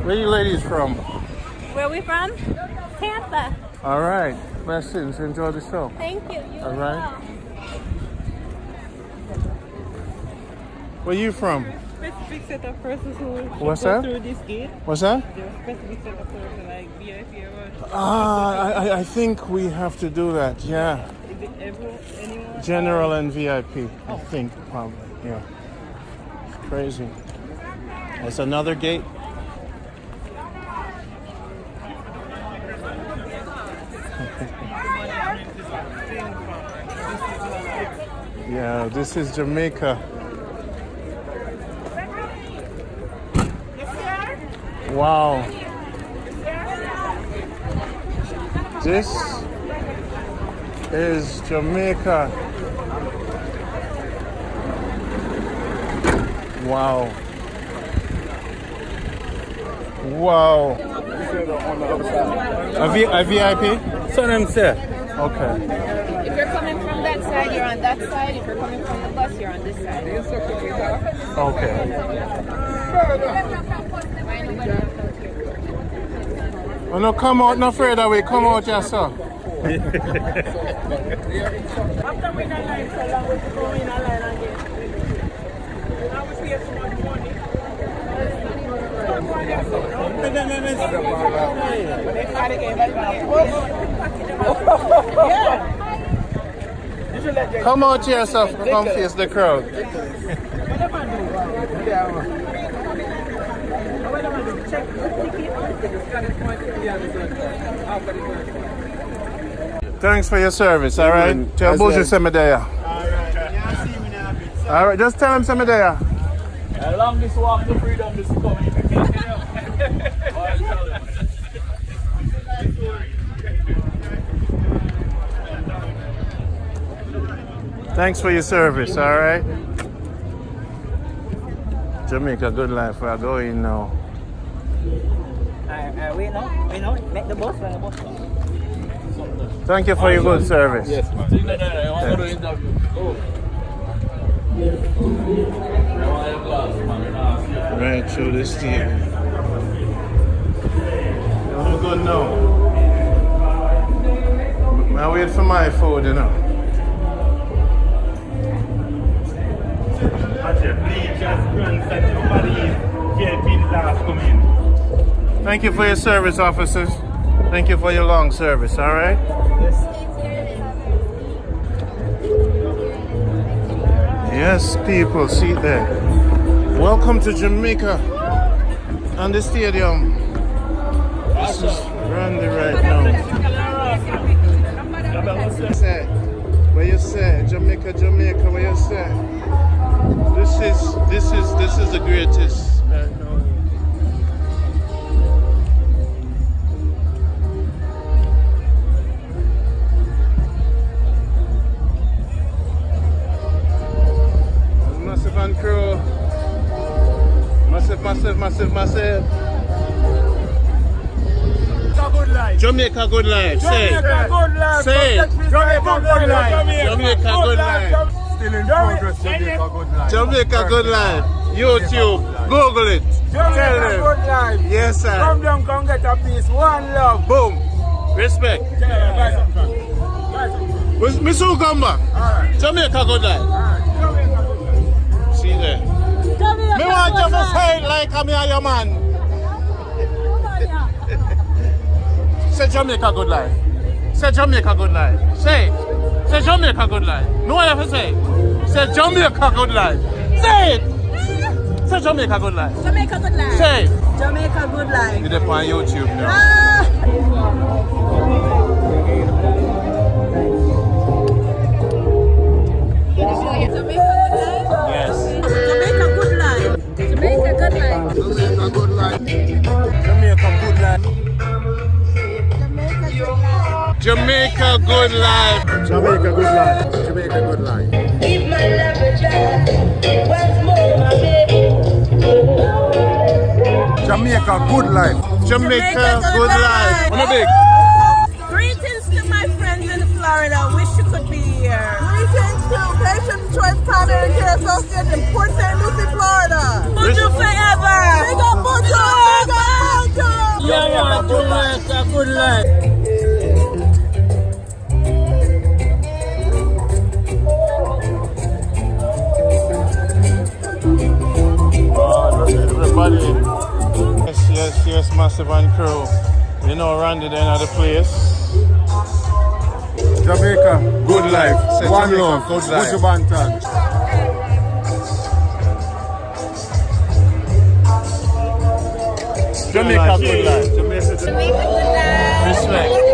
Where you ladies from? Where are we from? Tampa. All right. Blessings. Enjoy the show. Thank you. You all as right. well. Where you from? Specific set of persons who What's that? through this gate. What's that? There are specific set of persons like VIP or I think we have to do that. Yeah. Is it anyone? General and VIP. I think probably. Yeah. It's crazy. That's another gate. Yeah, this is Jamaica. Wow. This is Jamaica. Wow. Wow. A VIP? So them say. Okay. If you're coming from that side, you're on that side. If you're coming from the bus, you're on this side. Okay. Oh no, come out, no further away. Come out yourself. After we done line so long, we go in a line again. Now we see so much money. Come out yourself, come face the crowd. Thanks for your service, alright? Tell Bojo Semedea. Alright, just tell him Semedea. Along this walk to freedom is coming. Thanks for your service, alright? Jamaica, good life. We're going now. We know. Make the bus, Thank you for your good service. Yes, man. Right through this team. I'm good now. I wait for my food, you know. Thank you for your service, officers. Thank you for your long service, all right? Yes, people, see there. Welcome to Jamaica and the stadium. This is Randy right now. Where you say? Jamaica, Jamaica, where you say? This is the greatest right now. Massive and crew. Massive. Jamaica good life. Say it. Say it. Jamaica good life. Jamaica good life. Still in progress, Jamaica good life. Jamaica good life. YouTube. Google it. Tell them. Good life. Yes, sir. Come down, come get a piece. One love. Boom. Respect. Miss Ugamba. Jamaica good life. See there. Me want you to say it like I'm your man. Say Jamaica good life. Say Jamaica good life. Say it. Say Jamaica good life. No one ever say it. Say Jamaica good life. Say it. Say Jamaica good life. Jamaica good life. Say it. Jamaica good life. You're on YouTube now. Yes. Jamaica good life. Jamaica good life. Jamaica good life. Jamaica good life. Jamaica good life. Jamaica good life. Jamaica good life. If my love a child, once more, my baby. Jamaica good life. Jamaica good life. On a big. Greetings to my friends in Florida. Wish you could be here. Greetings to Patient Choice Primary Care Associate in Port St. Lucie, Florida. Buju forever. Big up Buju. Big up. good life. Oh, look at everybody. Yes, Massive and crew. You know, Randy then at the place. Jamaica, good life. Say One Jamaica, love. good life. Good Bantan. Jamaica, good life. Jamaica, good life. Respect.